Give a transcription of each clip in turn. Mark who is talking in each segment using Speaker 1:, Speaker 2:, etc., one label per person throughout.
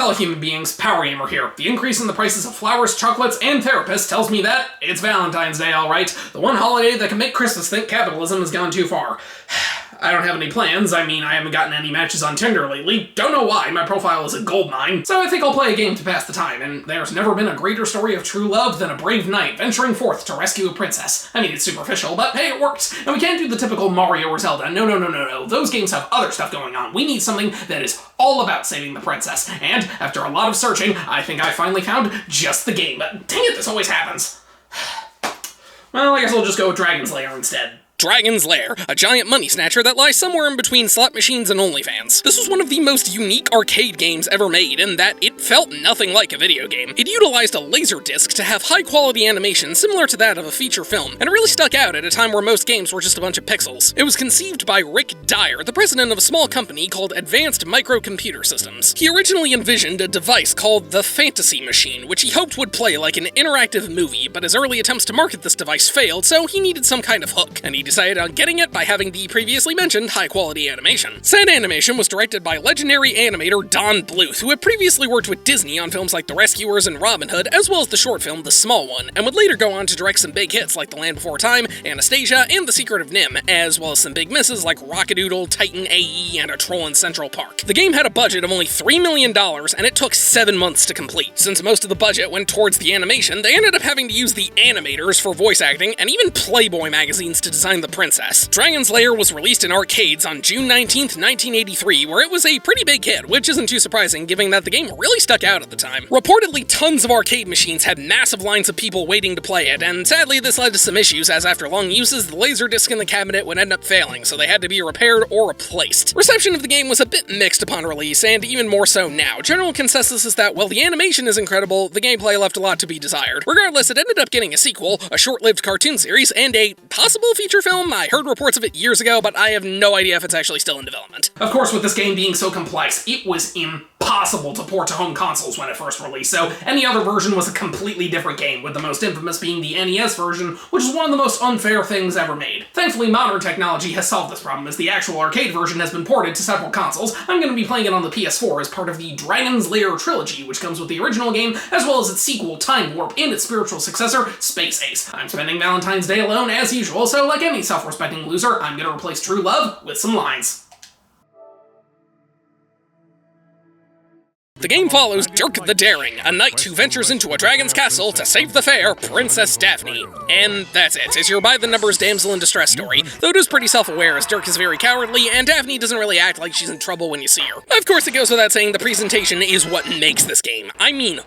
Speaker 1: Hello human beings, PowerGamer here. The increase in the prices of flowers, chocolates, and therapists tells me that it's Valentine's Day, alright. The one holiday that can make Christmas think capitalism has gone too far. I don't have any plans. I mean, I haven't gotten any matches on Tinder lately. Don't know why, my profile is a goldmine. So I think I'll play a game to pass the time, and there's never been a greater story of true love than a brave knight venturing forth to rescue a princess. I mean, it's superficial, but hey, it worked. And we can't do the typical Mario or Zelda. No. Those games have other stuff going on. We need something that is all about saving the princess. And after a lot of searching, I think I finally found just the game. But dang it, this always happens. Well, I guess I'll just go with dragonslair instead.
Speaker 2: Dragon's Lair, a giant money snatcher that lies somewhere in between slot machines and OnlyFans. This was one of the most unique arcade games ever made in that it felt nothing like a video game. It utilized a laser disc to have high-quality animation similar to that of a feature film, and it really stuck out at a time where most games were just a bunch of pixels. It was conceived by Rick Dyer, the president of a small company called Advanced Microcomputer Systems. He originally envisioned a device called the Fantasy Machine, which he hoped would play like an interactive movie, but his early attempts to market this device failed, so he needed some kind of hook, and he decided on getting it by having the previously mentioned high-quality animation. Said animation was directed by legendary animator Don Bluth, who had previously worked with Disney on films like The Rescuers and Robin Hood, as well as the short film The Small One, and would later go on to direct some big hits like The Land Before Time, Anastasia, and The Secret of Nim, as well as some big misses like Rockadoodle, Titan AE, and A Troll in Central Park. The game had a budget of only $3 million, and it took 7 months to complete. Since most of the budget went towards the animation, they ended up having to use the animators for voice acting, and even Playboy magazines to design the princess. Dragon's Lair was released in arcades on June 19th, 1983, where it was a pretty big hit, which isn't too surprising given that the game really stuck out at the time. Reportedly, tons of arcade machines had massive lines of people waiting to play it, and sadly this led to some issues as after long uses, the laser disc in the cabinet would end up failing, so they had to be repaired or replaced. Reception of the game was a bit mixed upon release, and even more so now. General consensus is that while the animation is incredible, the gameplay left a lot to be desired. Regardless, it ended up getting a sequel, a short-lived cartoon series, and a possible feature film. I heard reports of it years ago, but I have no idea if it's actually still in development.
Speaker 1: Of course, with this game being so complex, it was impossible to port to home consoles when it first released, so any other version was a completely different game, with the most infamous being the NES version, which is one of the most unfair things ever made. Thankfully, modern technology has solved this problem, as the actual arcade version has been ported to several consoles. I'm going to be playing it on the PS4 as part of the Dragon's Lair trilogy, which comes with the original game, as well as its sequel, Time Warp, and its spiritual successor, Space Ace. I'm spending Valentine's Day alone, as usual, so like any self-respecting loser, I'm gonna replace true love with some lines.
Speaker 2: The game follows Dirk the Daring, a knight who ventures into a dragon's castle to save the fair Princess Daphne. And that's it. It's your by-the-numbers damsel in distress story, though it is pretty self-aware as Dirk is very cowardly and Daphne doesn't really act like she's in trouble when you see her. Of course, it goes without saying the presentation is what makes this game. I mean,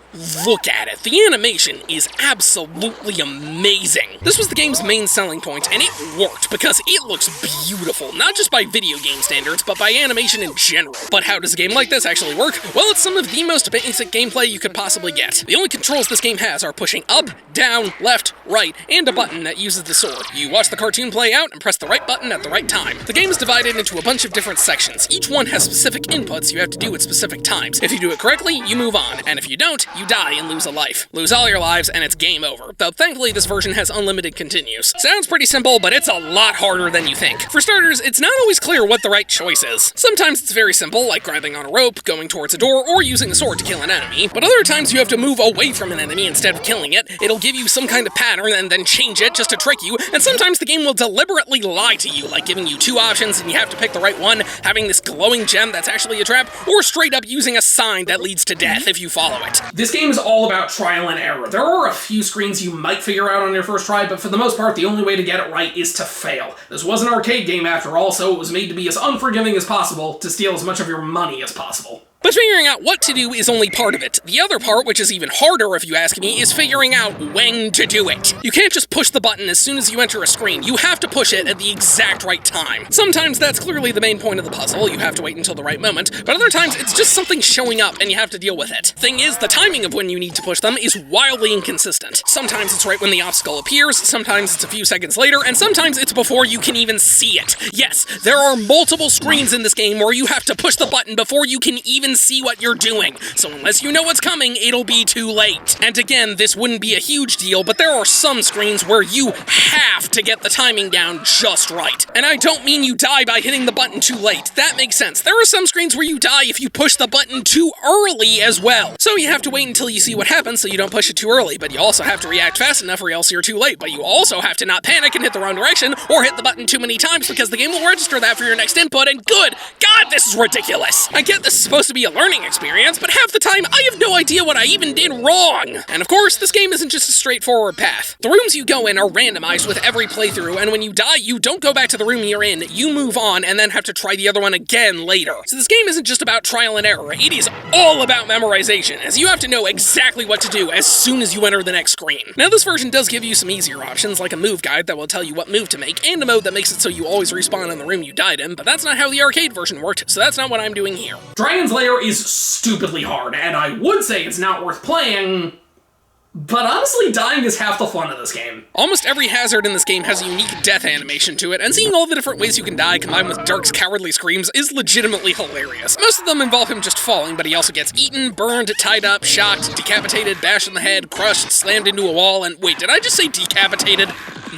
Speaker 2: look at it. The animation is absolutely amazing. This was the game's main selling point, and it worked because it looks beautiful, not just by video game standards, but by animation in general. But how does a game like this actually work? Well, it's some of the most basic gameplay you could possibly get. The only controls this game has are pushing up, down, left, right, and a button that uses the sword. You watch the cartoon play out and press the right button at the right time. The game is divided into a bunch of different sections. Each one has specific inputs you have to do at specific times. If you do it correctly, you move on, and if you don't, you die and lose a life. Lose all your lives, and it's game over. Though thankfully this version has unlimited continues. Sounds pretty simple, but it's a lot harder than you think. For starters, it's not always clear what the right choice is. Sometimes it's very simple, like grabbing on a rope, going towards a door, or using a sword to kill an enemy, but other times you have to move away from an enemy instead of killing it. It'll give you some kind of pattern and then change it just to trick you, and sometimes the game will deliberately lie to you, like giving you two options and you have to pick the right one, having this glowing gem that's actually a trap, or straight up using a sign that leads to death if you follow it.
Speaker 1: This game is all about trial and error. There are a few screens you might figure out on your first try, but for the most part, the only way to get it right is to fail. This was an arcade game after all, so it was made to be as unforgiving as possible, to steal as much of your money as possible.
Speaker 2: But figuring out what to do is only part of it. The other part, which is even harder if you ask me, is figuring out when to do it. You can't just push the button as soon as you enter a screen. You have to push it at the exact right time. Sometimes that's clearly the main point of the puzzle. You have to wait until the right moment. But other times it's just something showing up and you have to deal with it. Thing is, the timing of when you need to push them is wildly inconsistent. Sometimes it's right when the obstacle appears, sometimes it's a few seconds later, and sometimes it's before you can even see it. Yes, there are multiple screens in this game where you have to push the button before you can even can see what you're doing, so unless you know what's coming, it'll be too late. And again, this wouldn't be a huge deal, but there are some screens where you have to get the timing down just right. And I don't mean you die by hitting the button too late. That makes sense. There are some screens where you die if you push the button too early as well. So you have to wait until you see what happens so you don't push it too early, but you also have to react fast enough or else you're too late. But you also have to not panic and hit the wrong direction or hit the button too many times because the game will register that for your next input, and good God, this is ridiculous. I get this is supposed to be a learning experience, but half the time I have no idea what I even did wrong. And of course, this game isn't just a straightforward path. The rooms you go in are randomized with every playthrough, and when you die, you don't go back to the room you're in, you move on and then have to try the other one again later. So this game isn't just about trial and error, it is all about memorization, as you have to know exactly what to do as soon as you enter the next screen. Now this version does give you some easier options, like a move guide that will tell you what move to make, and a mode that makes it so you always respawn in the room you died in, but that's not how the arcade version worked, so that's not what I'm doing here.
Speaker 1: Dragon's Lair is stupidly hard, and I would say it's not worth playing, but honestly, dying is half the fun of this game.
Speaker 2: Almost every hazard in this game has a unique death animation to it, and seeing all the different ways you can die combined with Dirk's cowardly screams is legitimately hilarious. Most of them involve him just falling, but he also gets eaten, burned, tied up, shocked, decapitated, bashed in the head, crushed, slammed into a wall, and wait, did I just say decapitated?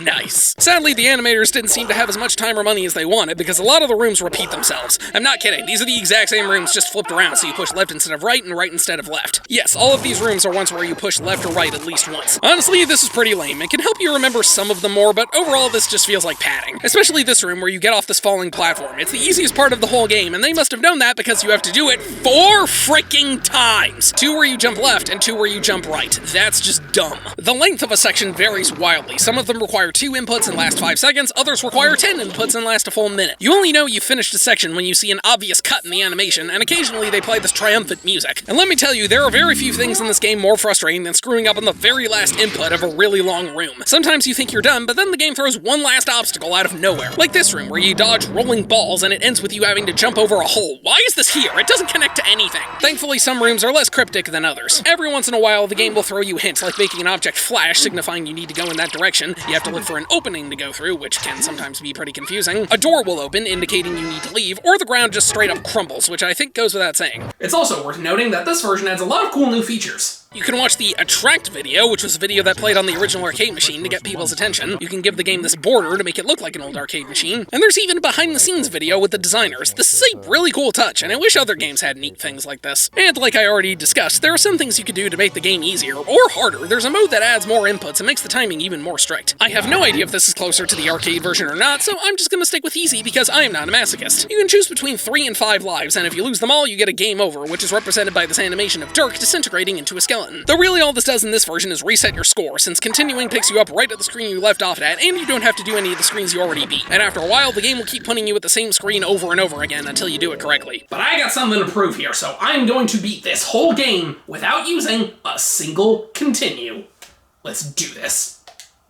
Speaker 2: Nice. Sadly, the animators didn't seem to have as much time or money as they wanted because a lot of the rooms repeat themselves. I'm not kidding, these are the exact same rooms just flipped around, so you push left instead of right and right instead of left. Yes, all of these rooms are ones where you push left or right at least once. Honestly, this is pretty lame. It can help you remember some of them more, but overall this just feels like padding. Especially this room where you get off this falling platform. It's the easiest part of the whole game, and they must have known that because you have to do it 4 freaking times! 2 where you jump left and 2 where you jump right. That's just dumb. The length of a section varies wildly. Some of them require 2 inputs and last 5 seconds, others require 10 inputs and last a full minute. You only know you finished a section when you see an obvious cut in the animation, and occasionally they play this triumphant music. And let me tell you, there are very few things in this game more frustrating than screwing up on the very last input of a really long room. Sometimes you think you're done, but then the game throws one last obstacle out of nowhere. Like this room, where you dodge rolling balls and it ends with you having to jump over a hole. Why is this here? It doesn't connect to anything. Thankfully, some rooms are less cryptic than others. Every once in a while, the game will throw you hints, like making an object flash, signifying you need to go in that direction. You have to look for an opening to go through, which can sometimes be pretty confusing. A door will open, indicating you need to leave, or the ground just straight up crumbles, which I think goes without saying.
Speaker 1: It's also worth noting that this version adds a lot of cool new features.
Speaker 2: You can watch the Attract video, which was a video that played on the original arcade machine to get people's attention. You can give the game this border to make it look like an old arcade machine. And there's even a behind-the-scenes video with the designers. This is a really cool touch, and I wish other games had neat things like this. And like I already discussed, there are some things you could do to make the game easier, or harder. There's a mode that adds more inputs and makes the timing even more strict. I have no idea if this is closer to the arcade version or not, so I'm just gonna stick with easy because I am not a masochist. You can choose between 3 and 5 lives, and if you lose them all, you get a game over, which is represented by this animation of Dirk disintegrating into a skeleton. Though really all this does in this version is reset your score, since continuing picks you up right at the screen you left off at, and you don't have to do any of the screens you already beat. And after a while, the game will keep putting you at the same screen over and over again until you do it correctly.
Speaker 1: But I got something to prove here, so I'm going to beat this whole game without using a single continue. Let's do this.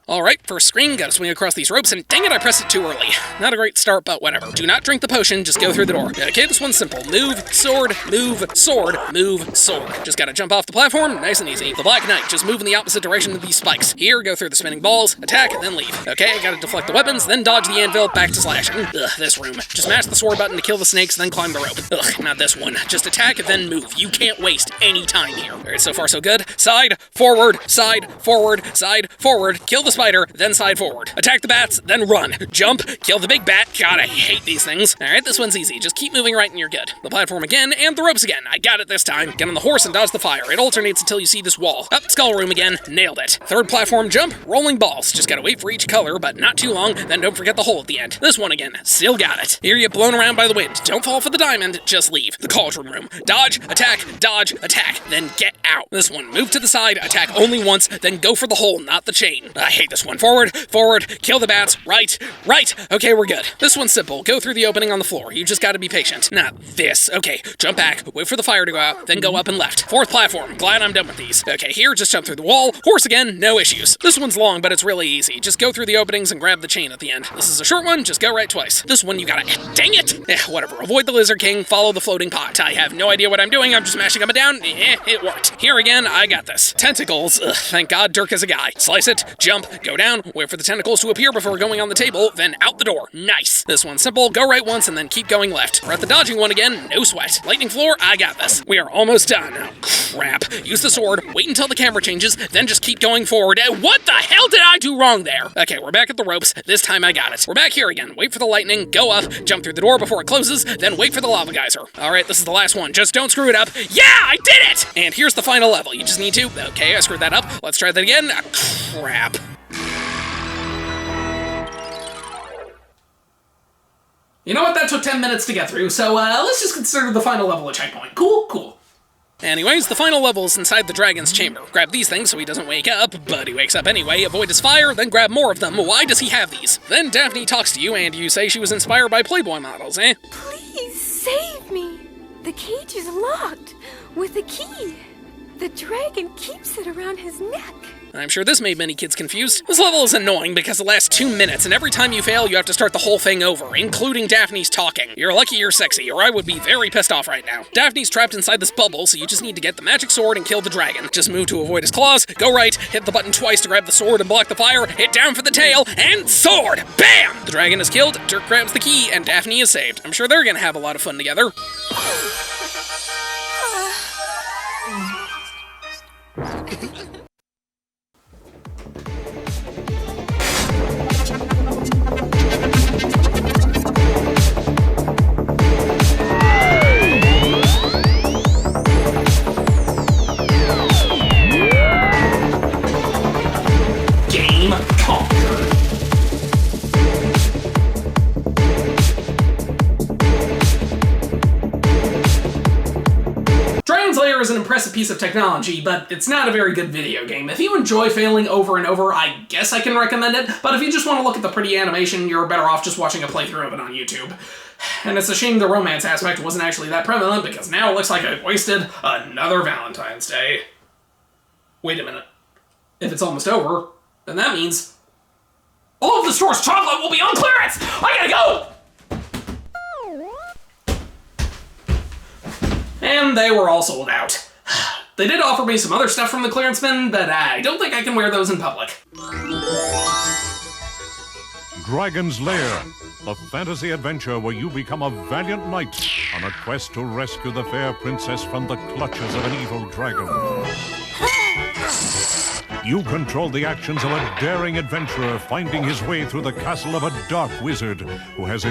Speaker 2: Alright, first screen, gotta swing across these ropes, and dang it, I pressed it too early. Not a great start, but whatever. Do not drink the potion, just go through the door. Okay, this one's simple. Move, sword, move, sword, move, sword. Just gotta jump off the platform, nice and easy. The Black Knight, just move in the opposite direction of these spikes. Here, go through the spinning balls, attack, then leave. Okay, gotta deflect the weapons, then dodge the anvil, back to slashing. Ugh, this room. Just mash the sword button to kill the snakes, then climb the rope. Ugh, not this one. Just attack, then move. You can't waste any time here. Alright, so far so good. Side, forward, side, forward, side, forward. Kill the spider, then side forward. Attack the bats, then run. Jump, kill the big bat. God, I hate these things. Alright, this one's easy. Just keep moving right and you're good. The platform again, and the ropes again. I got it this time. Get on the horse and dodge the fire. It alternates until you see this wall. Up, skull room again. Nailed it. Third platform jump, rolling balls. Just gotta wait for each color, but not too long. Then don't forget the hole at the end. This one again. Still got it. Here you get blown around by the wind. Don't fall for the diamond, just leave. The cauldron room. Dodge, attack, then get out. This one. Move to the side, attack only once, then go for the hole, not the chain. I hate this one. Forward, kill the bats, right. Okay, we're good. This one's simple. Go through the opening on the floor. You just gotta be patient. Not this. Okay, jump back, wait for the fire to go out, then go up and left. Fourth platform. Glad I'm done with these. Okay, here, just jump through the wall. Horse again, no issues. This one's long, but it's really easy. Just go through the openings and grab the chain at the end. This is a short one, just go right twice. This one you gotta, dang it! Whatever. Avoid the lizard king, follow the floating pot. I have no idea what I'm doing, I'm just mashing up and down. It worked. Here again, I got this. Tentacles. Ugh, thank God Dirk is a guy. Slice it, jump, go down, wait for the tentacles to appear before going on the table, then out the door. Nice. This one's simple, go right once and then keep going left. We're at the dodging one again, no sweat. Lightning floor, I got this. We are almost done. Crap. Use the sword, wait until the camera changes, then just keep going forward. What the hell did I do wrong there? Okay, we're back at the ropes. This time I got it. We're back here again. Wait for the lightning, go up, jump through the door before it closes, then wait for the lava geyser. Alright, this is the last one. Just don't screw it up. Yeah, I did it! And here's the final level. You just need to... Okay, I screwed that up. Let's try that again. Crap.
Speaker 1: You know what? That took 10 minutes to get through, so let's just consider the final level a checkpoint. Cool.
Speaker 2: Anyways, the final level is inside the dragon's chamber. Grab these things so he doesn't wake up, but he wakes up anyway. Avoid his fire, then grab more of them. Why does he have these? Then Daphne talks to you, and you say she was inspired by Playboy models, eh?
Speaker 3: Please save me. The cage is locked with a key. The dragon keeps it around his neck.
Speaker 2: I'm sure this made many kids confused. This level is annoying because it lasts 2 minutes, and every time you fail, you have to start the whole thing over, including Daphne's talking. You're lucky you're sexy, or I would be very pissed off right now. Daphne's trapped inside this bubble, so you just need to get the magic sword and kill the dragon. Just move to avoid his claws, go right, hit the button twice to grab the sword and block the fire, hit down for the tail, and sword! Bam! The dragon is killed, Dirk grabs the key, and Daphne is saved. I'm sure they're gonna have a lot of fun together.
Speaker 1: Lair is an impressive piece of technology, but it's not a very good video game. If you enjoy failing over and over, I guess I can recommend it, but if you just want to look at the pretty animation, you're better off just watching a playthrough of it on YouTube. And it's a shame the romance aspect wasn't actually that prevalent, because now it looks like I've wasted another Valentine's Day. Wait a minute. If it's almost over, then that means all of the store's chocolate will be on clearance! I gotta go! And they were all sold out. They did offer me some other stuff from the clearance bin, but I don't think I can wear those in public.
Speaker 4: Dragon's Lair, a fantasy adventure where you become a valiant knight on a quest to rescue the fair princess from the clutches of an evil dragon. You control the actions of a daring adventurer finding his way through the castle of a dark wizard who has